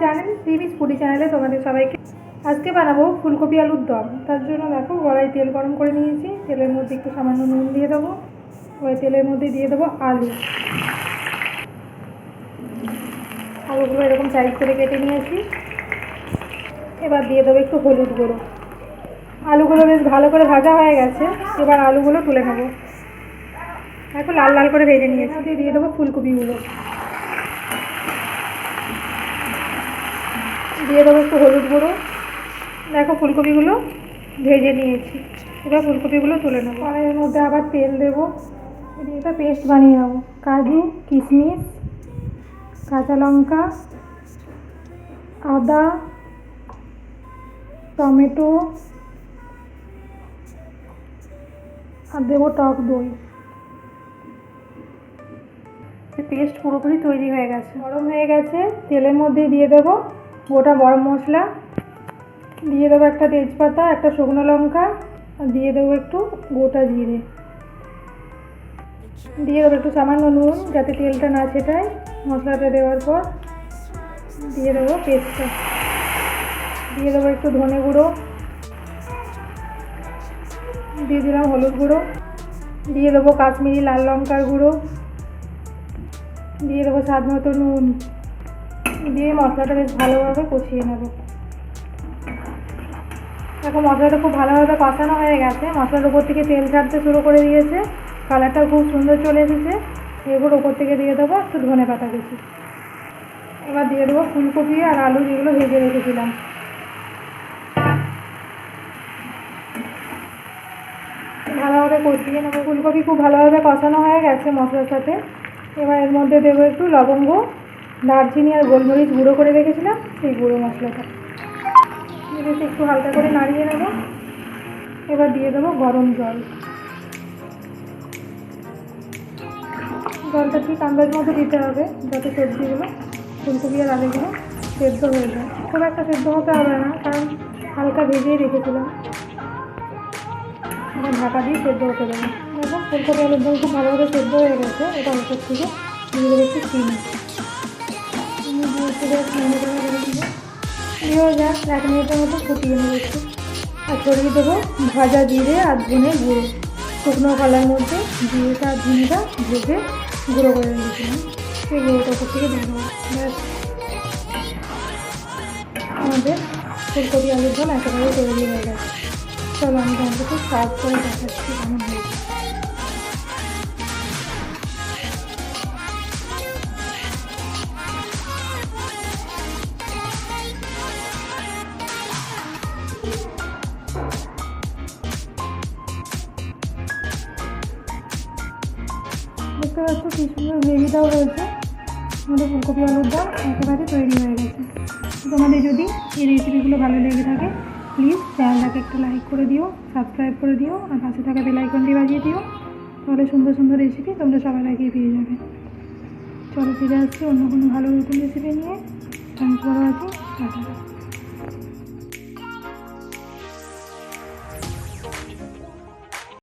Channel রিমিস foodie চ্যানেলে তোমাদের সবাইকে আজকে বানাবো ফুলকপি আলুর দম। তার জন্য দেখো কড়াই তেল গরম করে নিয়েছি, তেলের মধ্যে একটু সামান্য নুন দিয়ে দেবো। ওই তেলের মধ্যে দিয়ে দেবো আলুগুলো এরকম সাইজ করে কেটে নিয়েছি। এবার দিয়ে দেবো একটু হলুদ গুঁড়ো। আলুগুলো বেশ ভালো করে ভাজা হয়ে গেছে, এবার আলুগুলো তুলে নেবো। এখন লাল লাল করে ভেজে নিয়েছি। দিয়ে দেবো ফুলকপিগুলো, দিয়ে দেবো একটু হলুদ গুঁড়ো। দেখো ফুলকপিগুলো ভেজে নিয়েছি, এবার ফুলকপিগুলো তুলে নেবো। আর এর মধ্যে আবার তেল দেবো, এটা পেস্ট বানিয়ে নেবো। কাজু, কিশমিশ, কাঁচা লঙ্কা, আদা, টমেটো আর দেবো টক দই। পেস্ট পুরোপুরি তৈরি হয়ে গেছে, গরম হয়ে গেছে। তেলের মধ্যে দিয়ে দেবো গোটা গরম মশলা, দিয়ে দেবো একটা তেজপাতা, একটা শুকনো লঙ্কা, আর দিয়ে দেবো একটু গোটা জিরে, দিয়ে দেবো একটু সামান্য নুন যাতে তেলটা না ছেটায়। মশলাটা দেওয়ার পর দিয়ে দেবো পেস্টটা, দিয়ে দেবো একটু ধনে গুঁড়ো, দিয়ে দিলাম হলুদ গুঁড়ো, দিয়ে দেবো কাশ্মীরি লাল লঙ্কার গুঁড়ো, দিয়ে দেবো স্বাদ মতো নুন, দিয়ে মশলাটা বেশ ভালোভাবে কষিয়ে নেব। এখন মশলাটা খুব ভালোভাবে কষানো হয়ে গেছে, মশলার উপর থেকে তেল ছাড়তে শুরু করে দিয়েছে, কালারটাও খুব সুন্দর চলে এসেছে। এরপর উপর থেকে দিয়ে দেবো একটু ধনে পাতা কুচি। এবার দিয়ে দেবো ফুলকপি আর আলু যেগুলো ভেজে রেখেছিলাম। ভালোভাবে কষিয়ে নেবো। ফুলকপি খুব ভালোভাবে কষানো হয়ে গেছে মশলার সাথে। এবার এর মধ্যে দেবো একটু লবঙ্গ, দারচিনি আর গোলমরিচ গুঁড়ো করে রেখেছিলাম, সেই গুঁড়ো মশলাটা বেশ একটু হালকা করে নাড়িয়ে নেব। এবার দিয়ে দেবো গরম জল। জলটা ঠিক আন্দাজ মতো দিতে হবে যাতে সবজিগুলো, ফুলকপি আর আলুগুলো সেদ্ধ হয়ে যায়। খুব একটা সেদ্ধ হতে হবে না, কারণ হালকা ভেজেই রেখেছিলাম। এবার ঢাকা দিয়ে সেদ্ধ হতে দেবো। দেখো ফুলকপি আলুর দম খুব ভালোভাবে সেদ্ধ হয়ে গেছে। এটা উপর থেকে দিয়ে দেবো একটু চিনি, দিয়েও যাক 1 মিনিটের মতো ফুটিয়ে নেবো একটু। আর ছড়িয়ে দেবো ভাজা জিরে আর ধনে গুঁড়ো। শুকনো কলার মধ্যে জিরেটা আর ধনেটা ভেজে গুঁড়ো করে রেখেছিলাম, সেই গুঁড়োটা উপর থেকে দিয়ে দেবো। আমাদের ফুলকপি আলুর দম একেবারে তৈরি হয়ে গেছে। চলো আমি তোমাদেরকে সার্ভ করে দেখাচ্ছি কেমন হয়েছে। দেখতে পাচ্ছ কি সুন্দর গ্রেভিটাও হয়েছে। আমাদের ফুলকপি আলুর দম একেবারে তৈরি হয়ে গেছে। তোমাদের যদি এই রেসিপিগুলো ভালো লেগে থাকে প্লিজ চ্যানেলটাকে একটা লাইক করে দিও, সাবস্ক্রাইব করে দিও, আর পাশে থাকা বেল আইকনটি বাজিয়ে দিও। তাহলে সুন্দর সুন্দর রেসিপি তোমরা সবার আগেই পেয়ে যাবে। চলো ফিরে আসছি অন্য কোনো ভালো নতুন রেসিপি নিয়ে। Thanks for watching. টাটা।